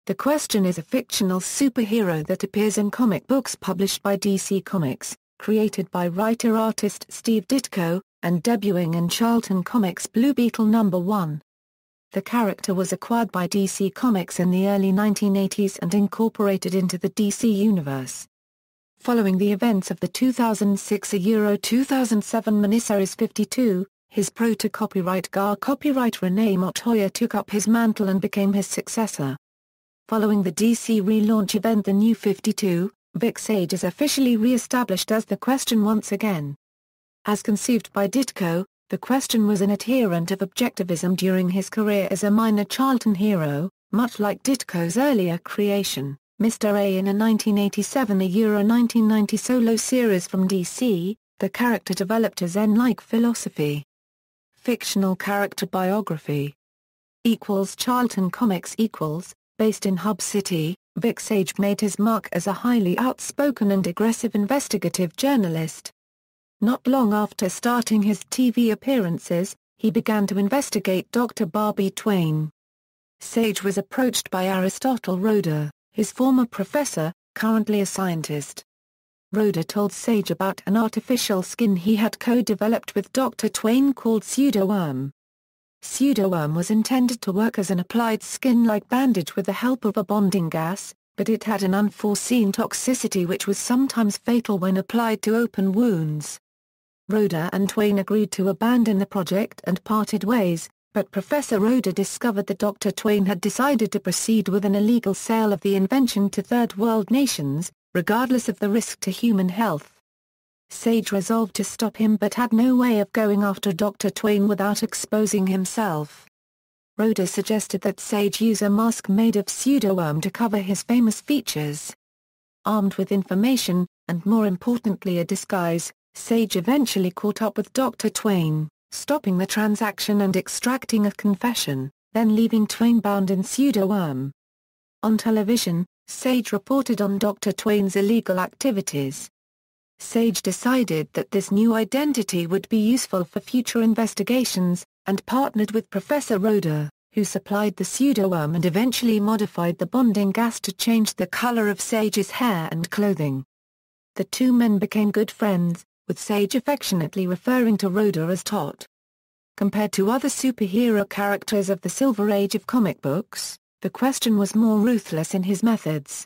The Question is a fictional superhero that appears in comic books published by DC Comics, created by writer-artist Steve Ditko, and debuting in Charlton Comics Blue Beetle #1. The character was acquired by DC Comics in the early 1980s and incorporated into the DC universe. Following the events of the 2006-2007 miniseries 52, his proto-copyright copyright Renee Montoya took up his mantle and became his successor. Following the DC relaunch event The New 52, Vic Sage is officially re-established as The Question once again. As conceived by Ditko, The Question was an adherent of Objectivism during his career as a minor Charlton hero, much like Ditko's earlier creation, Mr. A. In a 1987-1990 solo series from DC, the character developed a Zen-like philosophy. Fictional character biography Charlton Comics Based in Hub City, Vic Sage made his mark as a highly outspoken and aggressive investigative journalist. Not long after starting his TV appearances, he began to investigate Dr. Barbie Twain. Sage was approached by Aristotle Roeder, his former professor, currently a scientist. Roeder told Sage about an artificial skin he had co-developed with Dr. Twain called Pseudoworm. Pseudoworm was intended to work as an applied skin-like bandage with the help of a bonding gas, but it had an unforeseen toxicity which was sometimes fatal when applied to open wounds. Roeder and Twain agreed to abandon the project and parted ways, but Professor Roeder discovered that Dr. Twain had decided to proceed with an illegal sale of the invention to third world nations, regardless of the risk to human health. Sage resolved to stop him but had no way of going after Dr. Twain without exposing himself. Roeder suggested that Sage use a mask made of pseudoworm to cover his famous features. Armed with information, and more importantly a disguise, Sage eventually caught up with Dr. Twain, stopping the transaction and extracting a confession, then leaving Twain bound in pseudoworm. On television, Sage reported on Dr. Twain's illegal activities. Sage decided that this new identity would be useful for future investigations, and partnered with Professor Roeder, who supplied the pseudoworm and eventually modified the bonding gas to change the color of Sage's hair and clothing. The two men became good friends, with Sage affectionately referring to Roeder as Tot. Compared to other superhero characters of the Silver Age of comic books, The Question was more ruthless in his methods.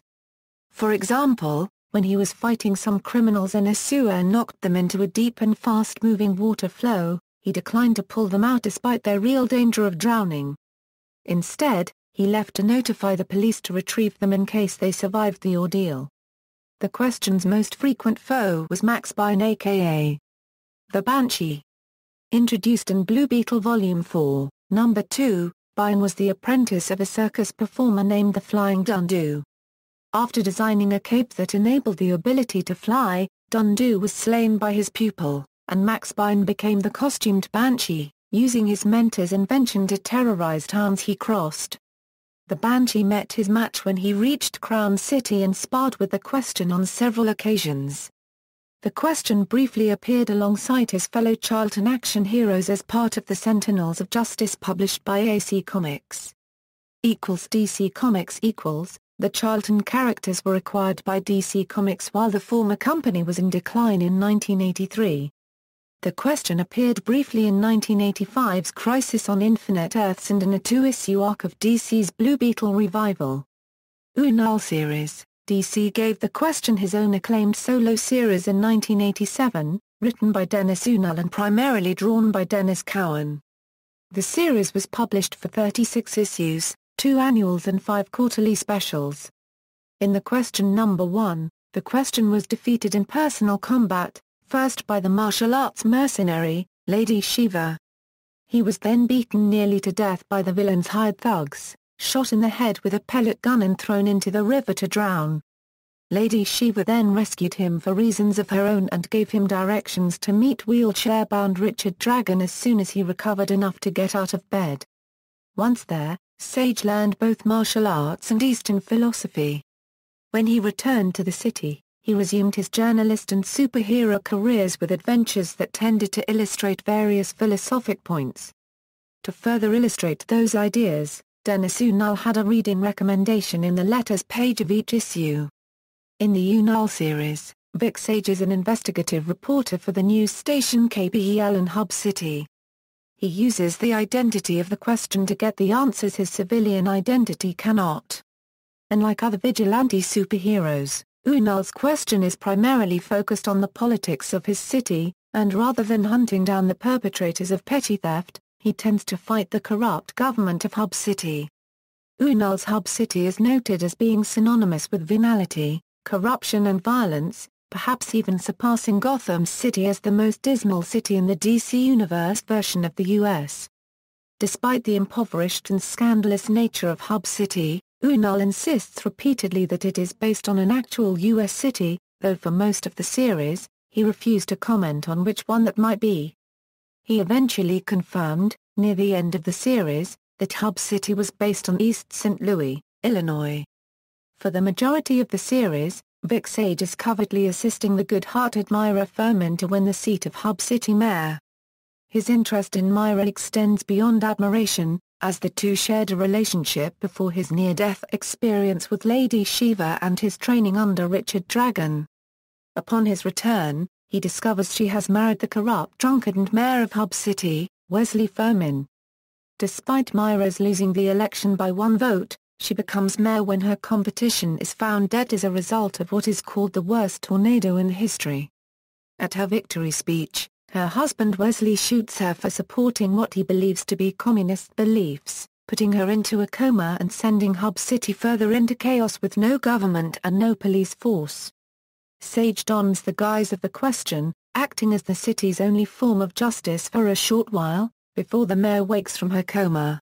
For example, when he was fighting some criminals in a sewer and knocked them into a deep and fast-moving water flow, he declined to pull them out despite their real danger of drowning. Instead, he left to notify the police to retrieve them in case they survived the ordeal. The Question's most frequent foe was Max Bine aka the Banshee. Introduced in Blue Beetle Volume 4, Number 2, Bine was the apprentice of a circus performer named the Flying Dundoo. After designing a cape that enabled the ability to fly, Dundoo was slain by his pupil, and Max Bine became the costumed Banshee, using his mentor's invention to terrorize towns he crossed. The Banshee met his match when he reached Crown City and sparred with The Question on several occasions. The Question briefly appeared alongside his fellow Charlton action heroes as part of the Sentinels of Justice published by AC Comics. DC Comics The Charlton characters were acquired by DC Comics while the former company was in decline in 1983. The Question appeared briefly in 1985's Crisis on Infinite Earths and in a two-issue arc of DC's Blue Beetle revival. Untitled series, DC gave The Question his own acclaimed solo series in 1987, written by Dennis Unal and primarily drawn by Dennis Cowan. The series was published for 36 issues, 2 annuals and 5 quarterly specials. In The Question #1, The Question was defeated in personal combat, first by the martial arts mercenary, Lady Shiva. He was then beaten nearly to death by the villain's hired thugs, shot in the head with a pellet gun and thrown into the river to drown. Lady Shiva then rescued him for reasons of her own and gave him directions to meet wheelchair-bound Richard Dragon as soon as he recovered enough to get out of bed. Once there, Sage learned both martial arts and Eastern philosophy. When he returned to the city, he resumed his journalist and superhero careers with adventures that tended to illustrate various philosophic points. To further illustrate those ideas, Dennis Unal had a reading recommendation in the letters page of each issue. In the Unal series, Vic Sage is an investigative reporter for the news station KBEL in Hub City. He uses the identity of the question to get the answers his civilian identity cannot. Unlike other vigilante superheroes, Unal's question is primarily focused on the politics of his city, and rather than hunting down the perpetrators of petty theft, he tends to fight the corrupt government of Hub City. Unal's Hub City is noted as being synonymous with venality, corruption and violence, perhaps even surpassing Gotham City as the most dismal city in the DC Universe version of the U.S. Despite the impoverished and scandalous nature of Hub City, Unal insists repeatedly that it is based on an actual U.S. city, though for most of the series, he refused to comment on which one that might be. He eventually confirmed, near the end of the series, that Hub City was based on East St. Louis, Illinois. For the majority of the series, Vic Sage is covertly assisting the good-hearted Myra Furman to win the seat of Hub City mayor. His interest in Myra extends beyond admiration, as the two shared a relationship before his near-death experience with Lady Shiva and his training under Richard Dragon. Upon his return, he discovers she has married the corrupt drunkard and mayor of Hub City, Wesley Furman. Despite Myra's losing the election by 1 vote, she becomes mayor when her competition is found dead as a result of what is called the worst tornado in history. At her victory speech, her husband Wesley shoots her for supporting what he believes to be communist beliefs, putting her into a coma and sending Hub City further into chaos with no government and no police force. Sage dons the guise of the question, acting as the city's only form of justice for a short while, before the mayor wakes from her coma.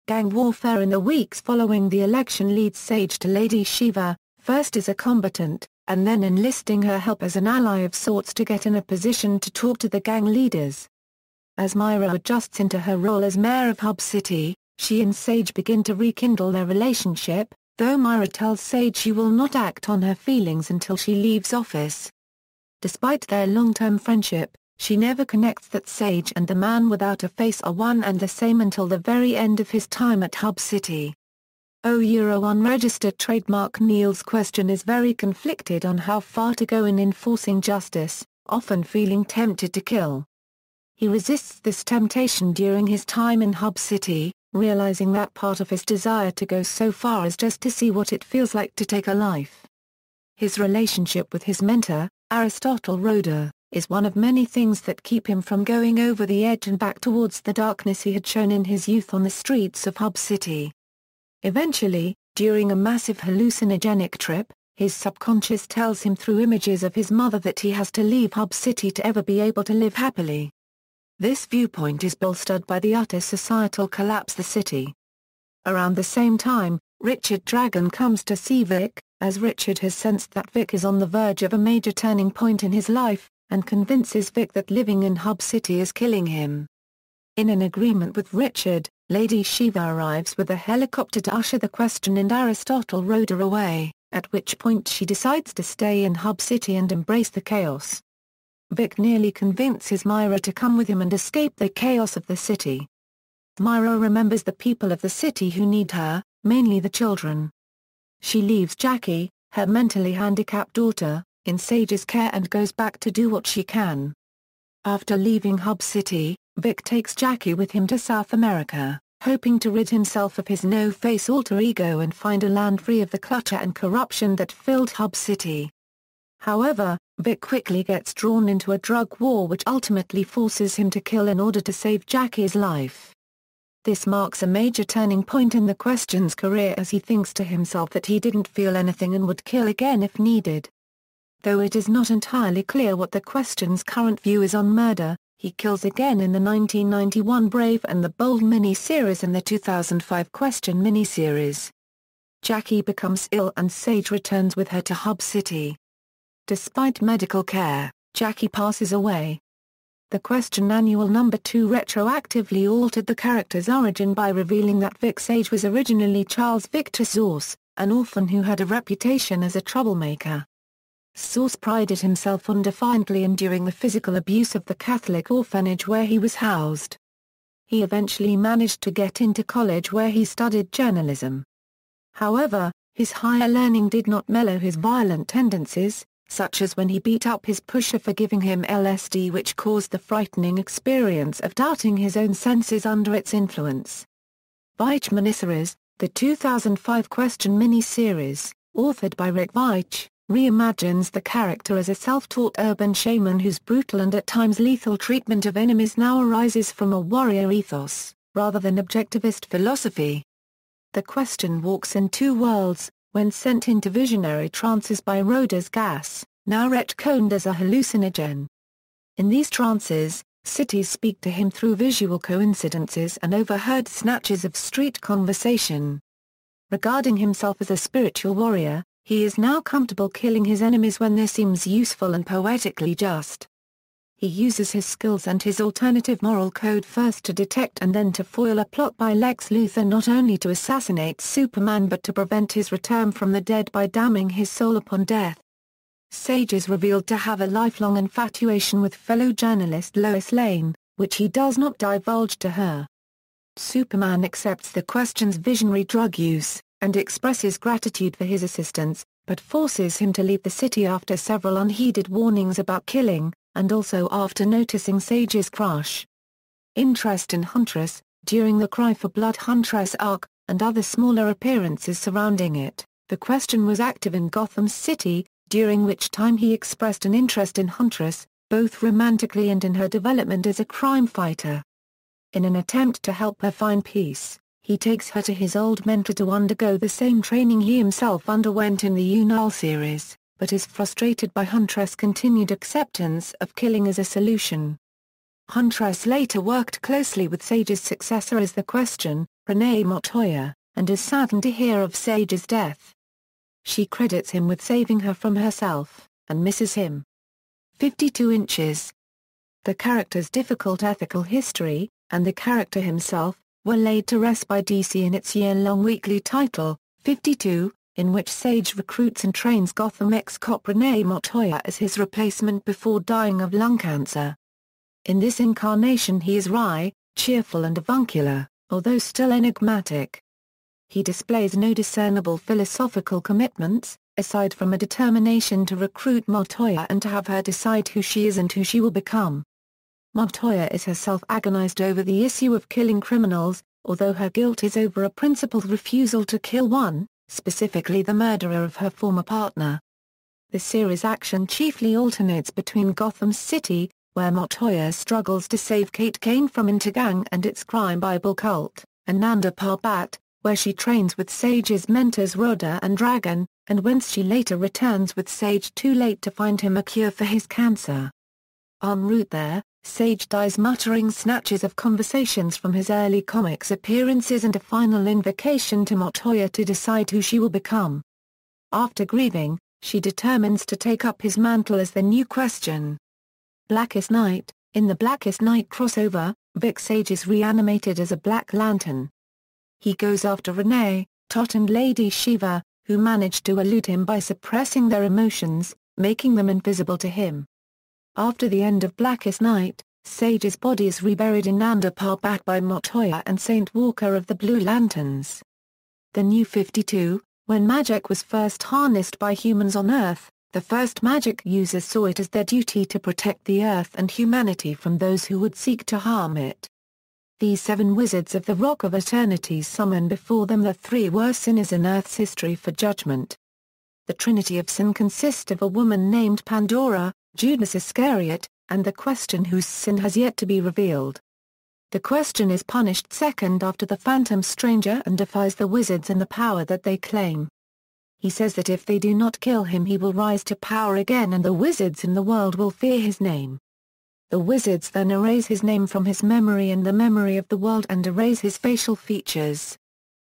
Gang warfare in the weeks following the election leads Sage to Lady Shiva, first as a combatant, and then enlisting her help as an ally of sorts to get in a position to talk to the gang leaders. As Myra adjusts into her role as mayor of Hub City, she and Sage begin to rekindle their relationship, though Myra tells Sage she will not act on her feelings until she leaves office. Despite their long-term friendship, she never connects that Sage and the man without a face are one and the same until the very end of his time at Hub City. Unregistered trademark Neil's question is very conflicted on how far to go in enforcing justice, often feeling tempted to kill. He resists this temptation during his time in Hub City, realizing that part of his desire to go so far is just to see what it feels like to take a life. His relationship with his mentor, Aristotle Roeder, is one of many things that keep him from going over the edge and back towards the darkness he had shown in his youth on the streets of Hub City. Eventually, during a massive hallucinogenic trip, his subconscious tells him through images of his mother that he has to leave Hub City to ever be able to live happily. This viewpoint is bolstered by the utter societal collapse of the city. Around the same time, Richard Dragon comes to see Vic, as Richard has sensed that Vic is on the verge of a major turning point in his life, and convinces Vic that living in Hub City is killing him. In an agreement with Richard, Lady Shiva arrives with a helicopter to usher the question and Aristotle Roeder away, at which point she decides to stay in Hub City and embrace the chaos. Vic nearly convinces Myra to come with him and escape the chaos of the city. Myra remembers the people of the city who need her, mainly the children. She leaves Jackie, her mentally handicapped daughter, in Sage's care and goes back to do what she can. After leaving Hub City, Vic takes Jackie with him to South America, hoping to rid himself of his no-face alter ego and find a land free of the clutter and corruption that filled Hub City. However, Vic quickly gets drawn into a drug war which ultimately forces him to kill in order to save Jackie's life. This marks a major turning point in the question's career as he thinks to himself that he didn't feel anything and would kill again if needed. Though it is not entirely clear what the question's current view is on murder, he kills again in the 1991 Brave and the Bold miniseries and the 2005 Question miniseries. Jackie becomes ill and Sage returns with her to Hub City. Despite medical care, Jackie passes away. The Question Annual No. 2 retroactively altered the character's origin by revealing that Vic Sage was originally Charles Victor Source, an orphan who had a reputation as a troublemaker. Source prided himself on defiantly enduring the physical abuse of the Catholic orphanage where he was housed. He eventually managed to get into college where he studied journalism. However, his higher learning did not mellow his violent tendencies, such as when he beat up his pusher for giving him LSD, which caused the frightening experience of doubting his own senses under its influence. Vic miniseries, the 2005 question miniseries, authored by Rick Veitch, reimagines the character as a self-taught urban shaman whose brutal and at times lethal treatment of enemies now arises from a warrior ethos, rather than objectivist philosophy. The question walks in two worlds, when sent into visionary trances by Roda's gas, now retconned as a hallucinogen. In these trances, cities speak to him through visual coincidences and overheard snatches of street conversation. Regarding himself as a spiritual warrior, he is now comfortable killing his enemies when this seems useful and poetically just. He uses his skills and his alternative moral code first to detect and then to foil a plot by Lex Luthor not only to assassinate Superman but to prevent his return from the dead by damning his soul upon death. Sage is revealed to have a lifelong infatuation with fellow journalist Lois Lane, which he does not divulge to her. Superman accepts the question's visionary drug use, and expresses gratitude for his assistance, but forces him to leave the city after several unheeded warnings about killing, and also after noticing Sage's crush. Interest in Huntress, during the Cry for Blood Huntress arc, and other smaller appearances surrounding it, the question was active in Gotham City, during which time he expressed an interest in Huntress, both romantically and in her development as a crime fighter. In an attempt to help her find peace, he takes her to his old mentor to undergo the same training he himself underwent in the Untitled series, but is frustrated by Huntress' continued acceptance of killing as a solution. Huntress later worked closely with Sage's successor as the Question, Renee Montoya, and is saddened to hear of Sage's death. She credits him with saving her from herself, and misses him. 52 inches. The character's difficult ethical history, and the character himself, were laid to rest by DC in its year-long weekly title, 52, in which Sage recruits and trains Gotham ex-cop Renee Montoya as his replacement before dying of lung cancer. In this incarnation he is wry, cheerful and avuncular, although still enigmatic. He displays no discernible philosophical commitments, aside from a determination to recruit Montoya and to have her decide who she is and who she will become. Montoya is herself agonized over the issue of killing criminals, although her guilt is over a principled refusal to kill one, specifically the murderer of her former partner. The series' action chiefly alternates between Gotham City, where Montoya struggles to save Kate Kane from Intergang and its crime Bible cult, and Nanda Parbat, where she trains with Sage's mentors Rhoda and Dragon, and whence she later returns with Sage too late to find him a cure for his cancer. En route there, Sage dies muttering snatches of conversations from his early comics appearances and a final invocation to Montoya to decide who she will become. After grieving, she determines to take up his mantle as the new Question. Blackest Night. In the Blackest Night crossover, Vic Sage is reanimated as a Black Lantern. He goes after Renee, Tot and Lady Shiva, who manage to elude him by suppressing their emotions, making them invisible to him. After the end of Blackest Night, Sage's body is reburied in Nanda Parbat by Montoya and Saint Walker of the Blue Lanterns. The New 52, when magic was first harnessed by humans on Earth, the first magic users saw it as their duty to protect the Earth and humanity from those who would seek to harm it. These 7 wizards of the Rock of Eternity summon before them the 3 worst sinners in Earth's history for judgment. The Trinity of Sin consists of a woman named Pandora, Judas Iscariot, and the Question whose sin has yet to be revealed. The Question is punished second after the Phantom Stranger and defies the wizards and the power that they claim. He says that if they do not kill him he will rise to power again and the wizards in the world will fear his name. The wizards then erase his name from his memory and the memory of the world and erase his facial features.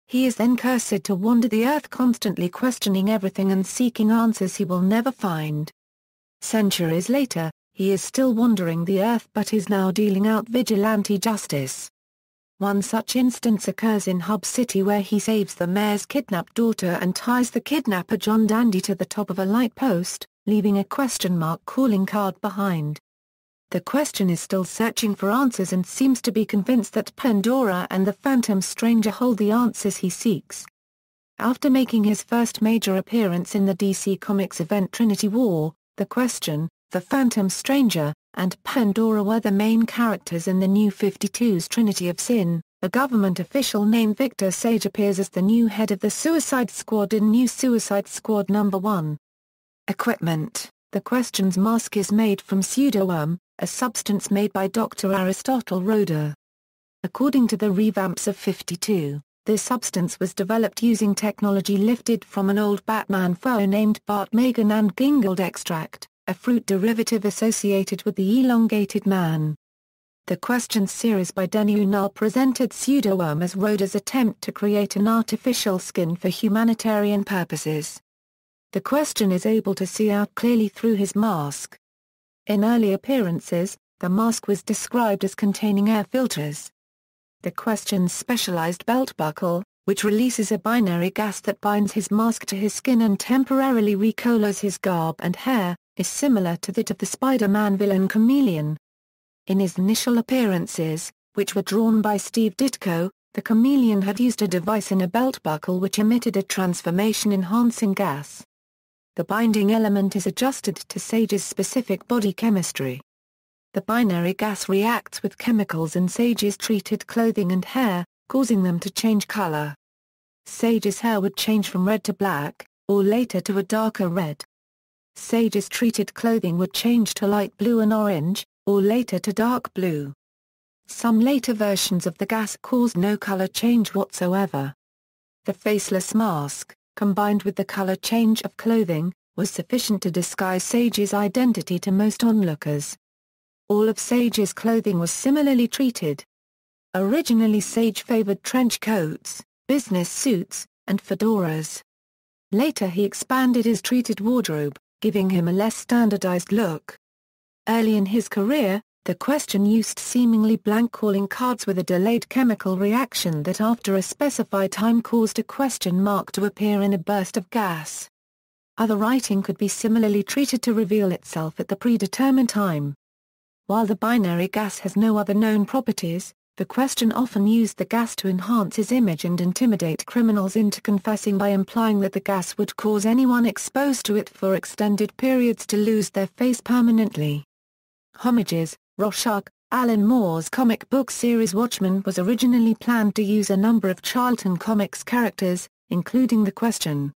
He is then cursed to wander the earth constantly questioning everything and seeking answers he will never find. Centuries later, he is still wandering the earth but is now dealing out vigilante justice. One such instance occurs in Hub City where he saves the mayor's kidnapped daughter and ties the kidnapper John Dandy to the top of a light post, leaving a question mark calling card behind. The Question is still searching for answers and seems to be convinced that Pandora and the Phantom Stranger hold the answers he seeks. After making his first major appearance in the DC Comics event Trinity War, The Question, the Phantom Stranger, and Pandora were the main characters in the New 52's Trinity of Sin. A government official named Vic Sage appears as the new head of the Suicide Squad in New Suicide Squad No. 1. Equipment: The Question's mask is made from pseudoworm, a substance made by Dr. Aristotle Roeder. According to the revamps of 52, this substance was developed using technology lifted from an old Batman foe named Bart Megan and Gingold extract, a fruit derivative associated with the elongated man. The Question series by Denny Unal presented pseudoworm as Roeder's attempt to create an artificial skin for humanitarian purposes. The Question is able to see out clearly through his mask. In early appearances, the mask was described as containing air filters. The Question's specialized belt buckle, which releases a binary gas that binds his mask to his skin and temporarily recolors his garb and hair, is similar to that of the Spider-Man villain Chameleon. In his initial appearances, which were drawn by Steve Ditko, the Chameleon had used a device in a belt buckle which emitted a transformation-enhancing gas. The binding element is adjusted to Sage's specific body chemistry. The binary gas reacts with chemicals in Sage's treated clothing and hair, causing them to change color. Sage's hair would change from red to black, or later to a darker red. Sage's treated clothing would change to light blue and orange, or later to dark blue. Some later versions of the gas caused no color change whatsoever. The faceless mask, combined with the color change of clothing, was sufficient to disguise Sage's identity to most onlookers. All of Sage's clothing was similarly treated. Originally Sage favored trench coats, business suits, and fedoras. Later he expanded his treated wardrobe, giving him a less standardized look. Early in his career, The Question used seemingly blank calling cards with a delayed chemical reaction that after a specified time caused a question mark to appear in a burst of gas. Other writing could be similarly treated to reveal itself at the predetermined time. While the binary gas has no other known properties, The Question often used the gas to enhance his image and intimidate criminals into confessing by implying that the gas would cause anyone exposed to it for extended periods to lose their face permanently. Homages: Rorschach. Alan Moore's comic book series Watchmen was originally planned to use a number of Charlton Comics characters, including The Question.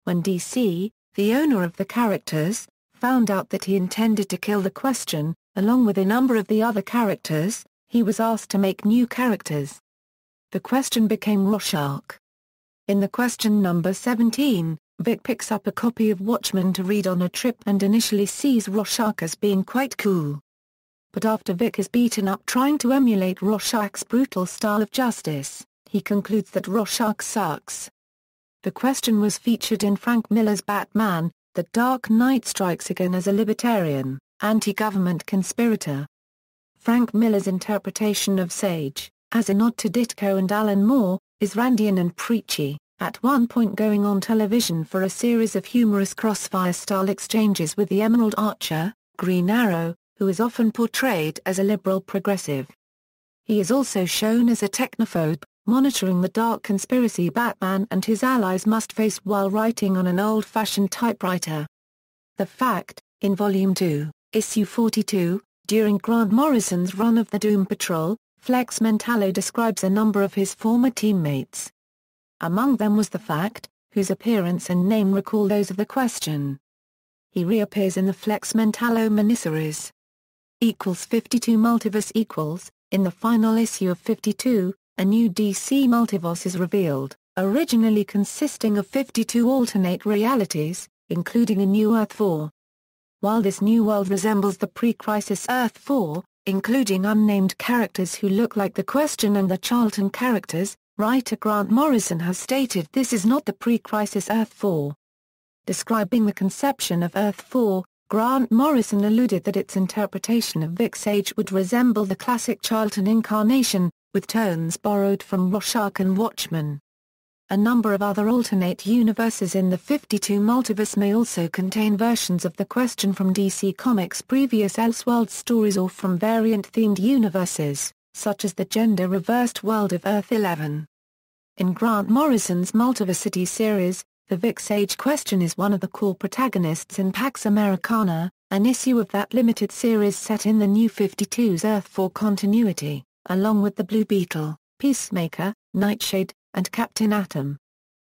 When DC, the owner of the characters, found out that he intended to kill The Question, along with a number of the other characters, he was asked to make new characters. The Question became Rorschach. In The Question number 17, Vic picks up a copy of Watchmen to read on a trip and initially sees Rorschach as being quite cool. But after Vic is beaten up trying to emulate Rorschach's brutal style of justice, he concludes that Rorschach sucks. The Question was featured in Frank Miller's Batman: The Dark Knight Strikes Again as a libertarian, anti-government conspirator. Frank Miller's interpretation of Sage, as a nod to Ditko and Alan Moore, is randian and preachy, at one point going on television for a series of humorous crossfire-style exchanges with the Emerald Archer, Green Arrow, who is often portrayed as a liberal progressive. He is also shown as a technophobe, monitoring the dark conspiracy Batman and his allies must face while writing on an old-fashioned typewriter. The Fact, in Volume 2, Issue 42, during Grant Morrison's run of the Doom Patrol, Flex Mentallo describes a number of his former teammates. Among them was The Fact, whose appearance and name recall those of The Question. He reappears in the Flex Mentallo miniseries. 52 Multiverse in the final issue of 52, a new DC multiverse is revealed, originally consisting of 52 alternate realities, including a new Earth 4. While this new world resembles the pre-crisis Earth 4, including unnamed characters who look like The Question and the Charlton characters, writer Grant Morrison has stated this is not the pre-crisis Earth 4. Describing the conception of Earth 4, Grant Morrison alluded that its interpretation of Vic Sage would resemble the classic Charlton incarnation, with tones borrowed from Rorschach and Watchmen. A number of other alternate universes in the 52 multiverse may also contain versions of the question from DC Comics' previous Elseworlds stories or from variant-themed universes, such as the gender-reversed world of Earth-11. In Grant Morrison's Multiversity series, the Vic Sage question is one of the core protagonists in Pax Americana, an issue of that limited series set in the New 52's Earth 4 continuity, along with the Blue Beetle, Peacemaker, Nightshade, and Captain Atom.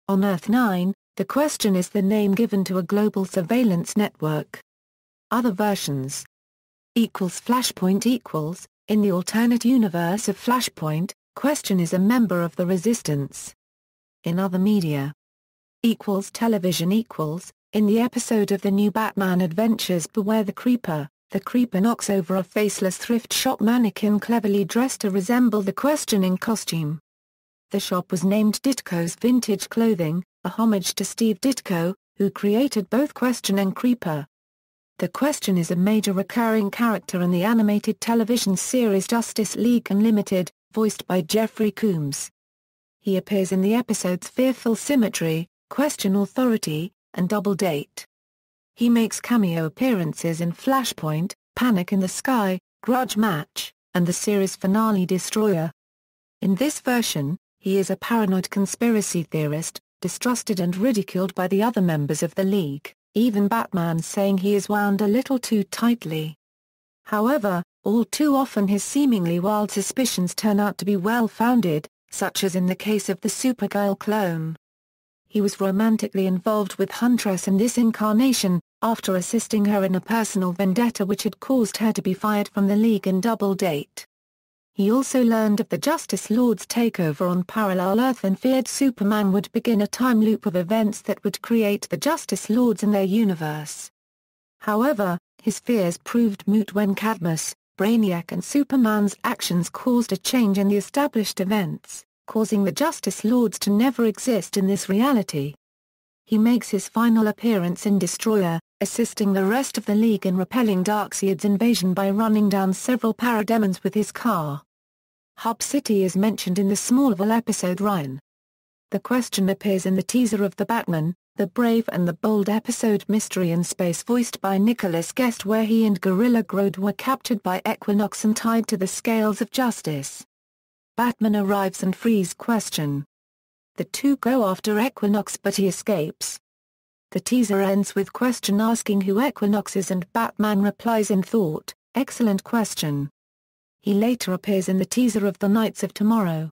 On Earth 9, the question is the name given to a global surveillance network. Other versions Flashpoint in the alternate universe of Flashpoint, question is a member of the Resistance. In other media Television in the episode of the new Batman Adventures Beware the Creeper knocks over a faceless thrift shop mannequin cleverly dressed to resemble the question in costume. The shop was named Ditko's Vintage Clothing, a homage to Steve Ditko, who created both Question and Creeper. The Question is a major recurring character in the animated television series Justice League Unlimited, voiced by Jeffrey Combs. He appears in the episodes Fearful Symmetry, Question Authority, and Double Date. He makes cameo appearances in Flashpoint, Panic in the Sky, Grudge Match, and the series finale Destroyer. In this version, he is a paranoid conspiracy theorist, distrusted and ridiculed by the other members of the League, even Batman saying he is wound a little too tightly. However, all too often his seemingly wild suspicions turn out to be well-founded, such as in the case of the Supergirl clone. He was romantically involved with Huntress in this incarnation, after assisting her in a personal vendetta which had caused her to be fired from the League in Double Date. He also learned of the Justice Lord's takeover on Parallel Earth and feared Superman would begin a time loop of events that would create the Justice Lords in their universe. However, his fears proved moot when Cadmus, Brainiac and Superman's actions caused a change in the established events, causing the Justice Lords to never exist in this reality. He makes his final appearance in Destroyer, assisting the rest of the League in repelling Darkseid's invasion by running down several parademons with his car. Hub City is mentioned in the Smallville episode Ryan. The question appears in the teaser of the Batman, the Brave and the Bold episode Mystery in Space voiced by Nicholas Guest, where he and Gorilla Grodd were captured by Equinox and tied to the scales of justice. Batman arrives and frees Question. The two go after Equinox but he escapes. The teaser ends with Question asking who Equinox is and Batman replies in thought, "Excellent question." He later appears in the teaser of The Knights of Tomorrow,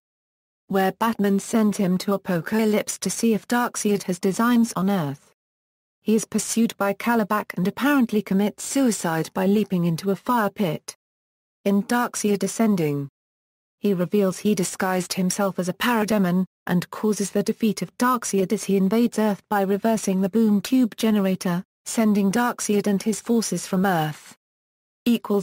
where Batman sends him to Apocalypse to see if Darkseid has designs on Earth. He is pursued by Calabac and apparently commits suicide by leaping into a fire pit. In Darkseid Ascending, he reveals he disguised himself as a parademon, and causes the defeat of Darkseid as he invades Earth by reversing the boom tube generator, sending Darkseid and his forces from Earth.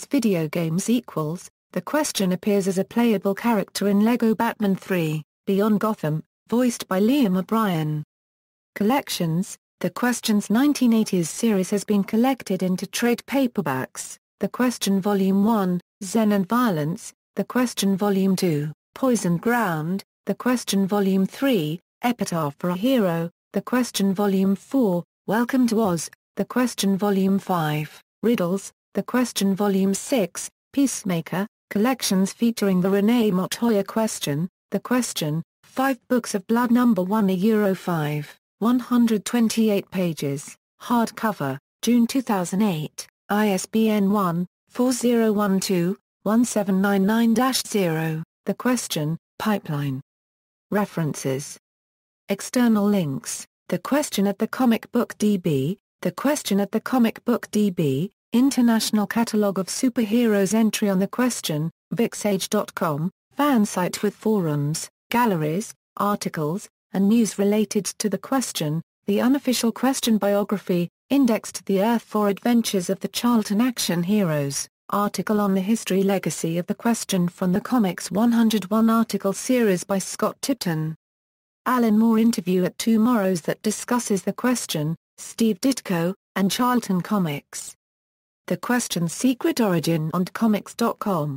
Video games The Question appears as a playable character in LEGO Batman 3, Beyond Gotham, voiced by Liam O'Brien. Collections The Question's 1980s series has been collected into trade paperbacks, The Question Volume 1, Zen and Violence, The Question Volume 2, Poisoned Ground, The Question Volume 3, Epitaph for a Hero, The Question Volume 4, Welcome to Oz, The Question Volume 5, Riddles, The Question Volume 6, Peacemaker, collections featuring the Renee Montoya Question, The Question, 5 Books of Blood No. 1 €5, 128 pages, hardcover, June 2008, ISBN 1-4012-1799-0, The Question, Pipeline. References. External links, The Question at the Comic Book DB, The Question at the Comic Book DB, International Catalogue of Superheroes entry on The Question, vicsage.com, fan site with forums, galleries, articles, and news related to The Question, the unofficial Question biography, index to the Earth 4 Adventures of the Charlton Action Heroes, article on the history legacy of The Question from the Comics 101 article series by Scott Tipton. Alan Moore interview at Tomorrow's that discusses The Question, Steve Ditko, and Charlton Comics. The Question's Secret Origin on comics.com.